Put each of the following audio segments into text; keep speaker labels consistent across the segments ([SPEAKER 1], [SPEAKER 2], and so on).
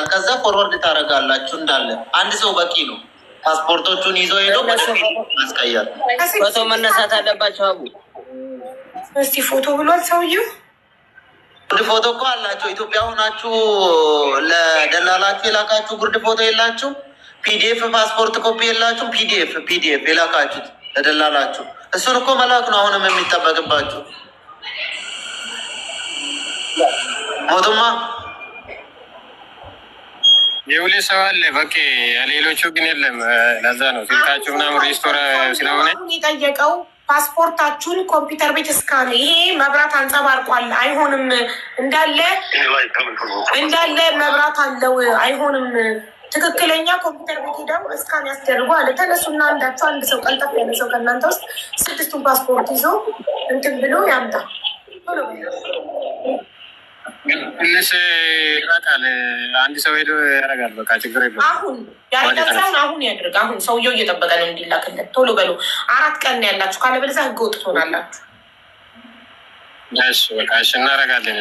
[SPEAKER 1] ይላል። ከዛ ፎርወርድ ታደርጋላችሁ እንዳለ አንድ ሰው በቂ ነው። ፓስፖርቶቹን ይዞ ሄዶ ማስቀየር
[SPEAKER 2] ፎቶ መነሳት አለባቸው። አቡ
[SPEAKER 3] እስቲ ፎቶ ብሏል ሰውዬው።
[SPEAKER 1] ጉርድ ፎቶ እኮ አላቸው። ኢትዮጵያ ሆናችሁ ለደላላችሁ የላካችሁ ጉርድ ፎቶ የላችሁ? ፒዲኤፍ ፓስፖርት ኮፒ የላችሁ? ፒዲኤፍ የላካችሁት ለደላላችሁ እሱን እኮ መላክ ነው አሁንም የሚጠበቅባችሁ። ሞቱማ
[SPEAKER 4] የሁሌ ሰው አለ በቃ ሌሎቹ ግን የለም። ለዛ ነው ስልካቸው ምናምን ሬስቶራ ስለሆነ
[SPEAKER 3] የጠየቀው ፓስፖርታችሁን ኮምፒውተር ቤት እስካን ይሄ መብራት አንጸባርቋል አይሆንም፣ እንዳለ መብራት አለው አይሆንም፣ ትክክለኛ ኮምፒውተር ቤት ሄደው እስካን ያስደርጉ አለ። ተነሱና አንዳቸው አንድ ሰው ቀልጠፍ ያለ ሰው ከእናንተ ውስጥ 6ቱን ፓስፖርት ይዞ እንትን ብሎ ያምጣ።
[SPEAKER 4] ትንሽ ይራቃል። አንድ ሰው ሄዶ ያደርጋል። በቃ ችግር የለም።
[SPEAKER 3] አሁን ያለቀሳውን አሁን ያድርግ። አሁን ሰውየው እየጠበቀ ነው እንዲላክለት። ቶሎ በሉ። 4 ቀን ነው ያላችሁ፣ ካለበለዚያ ህገ ወጥ ትሆናላችሁ።
[SPEAKER 4] እሺ በቃ እሺ፣ እናደርጋለን።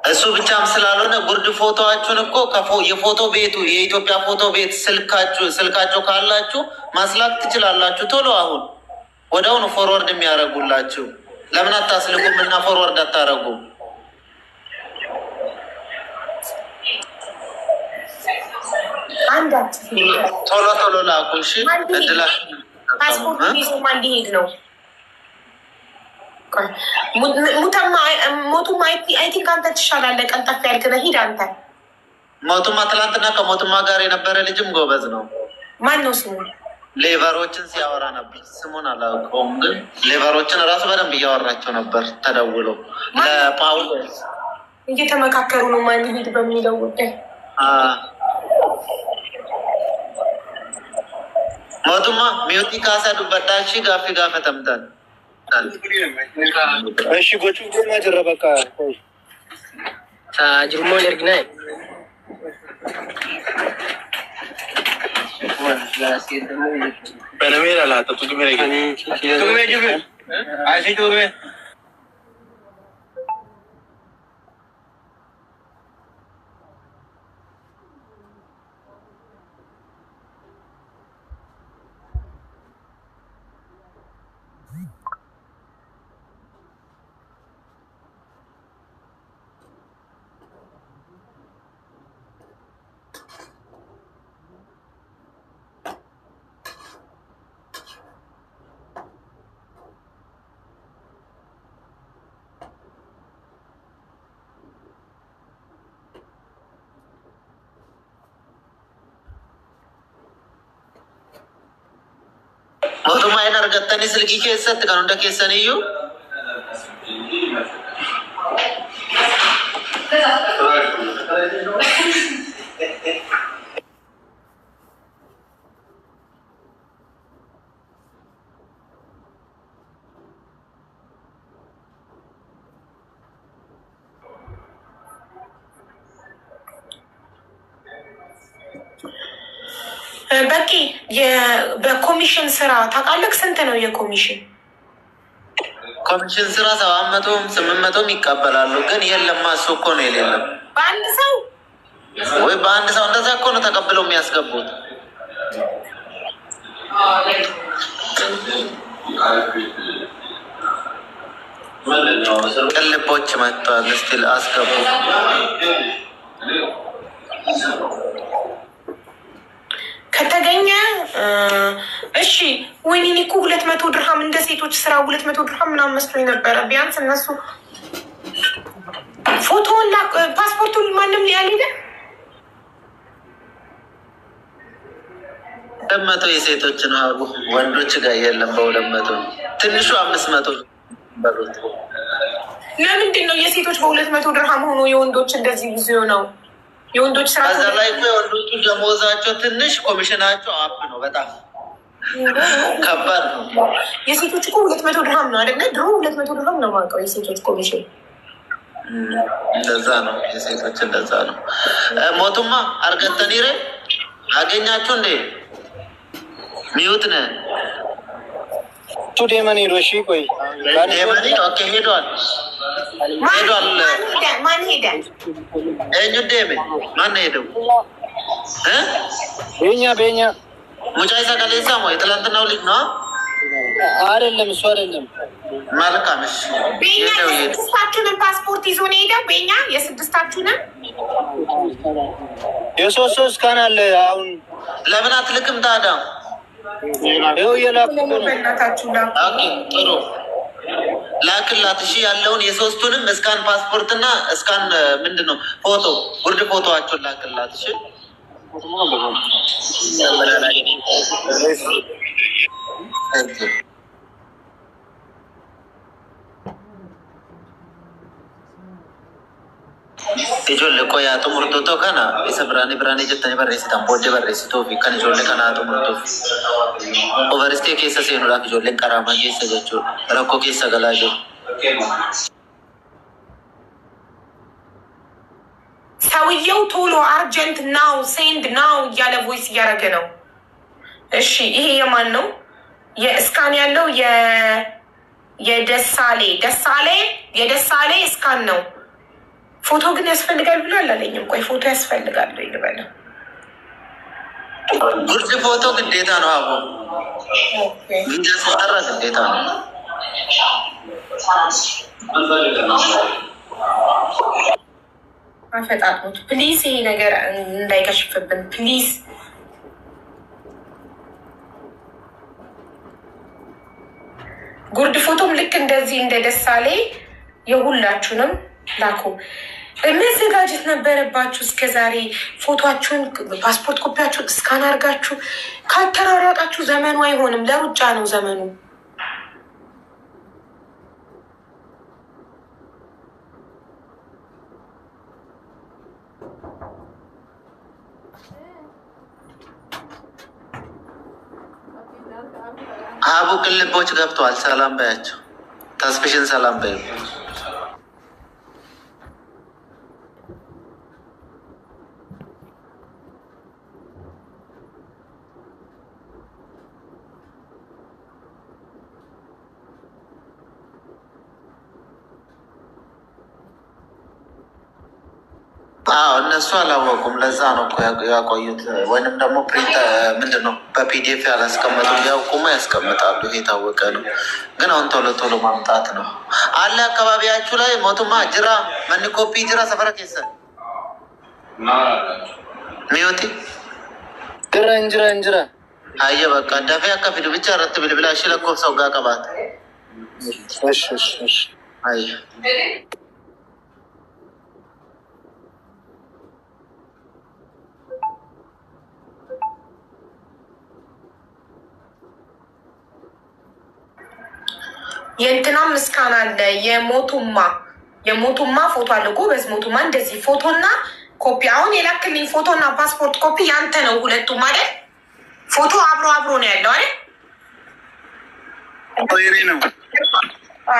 [SPEAKER 1] እሱ ብቻም ስላልሆነ ጉርድ ፎቶዋችሁን እኮ የፎቶ ቤቱ የኢትዮጵያ ፎቶ ቤት ስልካቸው ካላችሁ ማስላክ ትችላላችሁ። ቶሎ አሁን ወደውኑ ፎርወርድ የሚያደርጉላችሁ። ለምን አታስልኩም እና ፎርወርድ አታደርጉም? ቶሎ ቶሎ ላኩ። እሺ እድላ
[SPEAKER 3] ፓስፖርት ይዞ ማን ሊሄድ ነው? ሞቱማ አይ ቲንክ አንተ ትሻላለህ። ቀልጠፍ ያልክ ነህ። ሂድ አንተ።
[SPEAKER 1] ሞቱማ ትላንትና ከሞቱማ ጋር የነበረ ልጅም ጎበዝ ነው።
[SPEAKER 3] ማን ነው ስሙ?
[SPEAKER 1] ሌቨሮችን ሲያወራ ነበር። ስሙን አላውቀውም፣ ግን ሌቨሮችን እራሱ በደንብ እያወራቸው ነበር ተደውሎ ለጳውሎስ
[SPEAKER 3] እየተመካከሩ ነው ማን ሊሄድ በሚለው ጉዳይ።
[SPEAKER 1] ሞቱማ ሚዩቲ ካሳ ዱበዳ ሺ ጋፊ ጋፈተምታል
[SPEAKER 5] እሺ ጎቹ ጎማ ጀረበካ
[SPEAKER 2] ታጅሩሞ ለርግና
[SPEAKER 5] Panamera la tu me ayude. Así tú me.
[SPEAKER 1] ሞቱማ ይናርገተኒ ስልኪ ከሰት ከኑ እንደ ከሰንዩ
[SPEAKER 3] በቂ በኮሚሽን ስራ ታውቃለህ? ስንት ነው የኮሚሽን?
[SPEAKER 1] ኮሚሽን ስራ 700 800 ይቀበላሉ። ግን የለም እሱ እኮ ነው የሌለም።
[SPEAKER 3] በአንድ ሰው
[SPEAKER 1] ወይ በአንድ ሰው እንደዛ እኮ ነው ተቀብለው የሚያስገቡት። ቅልቦች መጥተዋል። እስቲ አስገቡ።
[SPEAKER 3] ከተገኘ እሺ። ወይኔ እኮ 200 ድርሃም እንደ ሴቶች ስራ 200 ድርሃም ምናምን መስሎኝ ነበረ። ቢያንስ እነሱ ፎቶውን ፓስፖርቱን ማንም ሊያልሄደ
[SPEAKER 1] 200 የሴቶች ነው፣ ወንዶች ጋር የለም። በ200 ትንሹ 500 በሩት።
[SPEAKER 3] ለምንድን ነው የሴቶች በ200 ድርሃም ሆኖ የወንዶች እንደዚህ ብዙ ነው? የወንዶች ስራ
[SPEAKER 1] ከዛ ላይ የወንዶቹ ደሞዛቸው ትንሽ ኮሚሽናቸው አፕ ነው። በጣም ከባድ ነው።
[SPEAKER 3] የሴቶች እኮ 200 ድርሃም ነው አይደለ? ድሮ 200 ድርሃም ነው የማውቀው የሴቶች ኮሚሽን።
[SPEAKER 1] እንደዛ ነው የሴቶች እንደዛ ነው። ሞቱማ አርገተኒሬ አገኛችሁ እንዴ? ሚዩት ነ
[SPEAKER 5] ቱ ዴመኒ ሮሺ ቆይ
[SPEAKER 1] ዴመኒ ኦኬ ሄዷል።
[SPEAKER 3] ማን ሄደ?
[SPEAKER 1] ኤንዩዴም ማን ሄደው?
[SPEAKER 2] ቤኛ
[SPEAKER 1] ሙጫይ ሰቀሌሳ ሞ የትላንትናው ልጅ ነው
[SPEAKER 2] አይደለም? እሱ አይደለም።
[SPEAKER 1] መልካም እሺ።
[SPEAKER 3] ቤኛ የስድስታችሁንም ፓስፖርት ይዞ ነው ሄደው። ቤኛ የስድስታችሁንም
[SPEAKER 2] የሶስት ካን አለ። አሁን
[SPEAKER 1] ለምን አትልክም ታዲያ?
[SPEAKER 2] ይኸው እየላኩ ነው።
[SPEAKER 1] ጥሩ ላክላት። እሺ ያለውን የሶስቱንም እስካን ፓስፖርት እና እስካን ምንድን ነው ፎቶ ጉርድ ፎቶዋቸውን ላክላት። እሺ ijoollee qoyaa xumurtootoo kana isa biraan jettanii barreessitan booddee barreessitoo fi kan ijoollee kanaa xumurtoof overstee keessa seenuudhaaf ijoolleen qaraamaa keessa jechuudha rakkoo keessa galaa jiru.
[SPEAKER 3] ሰውየው ቶሎ አርጀንት ናው ሴንድ ናው እያለ ቮይስ እያደረገ ነው። እሺ ይሄ የማን ነው? የእስካን ያለው የደሳሌ እስካን ነው። ፎቶ ግን ያስፈልጋል ብሎ አላለኝም። ቆይ ፎቶ ያስፈልጋል ይልበለ
[SPEAKER 1] ጉርድ ፎቶ ግዴታ ነው። አቦ ቪዲዮ ሲጠራ ግዴታ ነው።
[SPEAKER 3] አፈጣጡት ፕሊዝ፣ ይሄ ነገር እንዳይከሽፍብን ፕሊዝ። ጉርድ ፎቶም ልክ እንደዚህ እንደ ደሳሌ የሁላችሁንም ላኩ። መዘጋጀት ነበረባችሁ። እስከዛሬ ፎቶችሁን ፓስፖርት ኮፒያችሁን እስካን አድርጋችሁ ካልተራራጣችሁ ዘመኑ አይሆንም። ለሩጫ ነው ዘመኑ።
[SPEAKER 1] አቡ ቅልቦች ገብተዋል። ሰላም በያቸው። ተስፍሽን ሰላም በዩ። እነሱ አላወቁም። ለዛ ነው ያቆዩት። ወይንም ደግሞ ፕሪንት ምንድን ነው በፒዲኤፍ ያላስቀመጡ ቢያውቁማ ያስቀምጣሉ። ይሄ የታወቀ ነው። ግን አሁን ቶሎ ማምጣት ነው አለ። አካባቢያችሁ ላይ ሞቱማ ጅራ መኒ ኮፒ ጅራ ሰፈረ ኬሰ ሚዮቲ
[SPEAKER 2] እንጅራ
[SPEAKER 1] አየ በቃ ደፌ አካፊዱ ብቻ ረት ብል ብላ እሺ ለኮብ ሰው ጋር ቀባት አየ
[SPEAKER 3] የእንትናም ምስካና አለ። የሞቱማ ፎቶ አለ። ጎበዝ ሞቱማ እንደዚህ ፎቶና ኮፒ። አሁን የላክልኝ ፎቶና ፓስፖርት ኮፒ ያንተ ነው። ሁለቱም አይደል? ፎቶ አብሮ ነው ያለው አይደል?
[SPEAKER 5] ነው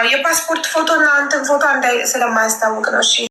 [SPEAKER 3] የፓስፖርት ፎቶና አንተን ፎቶ ስለማያስታውቅ ነው። እሺ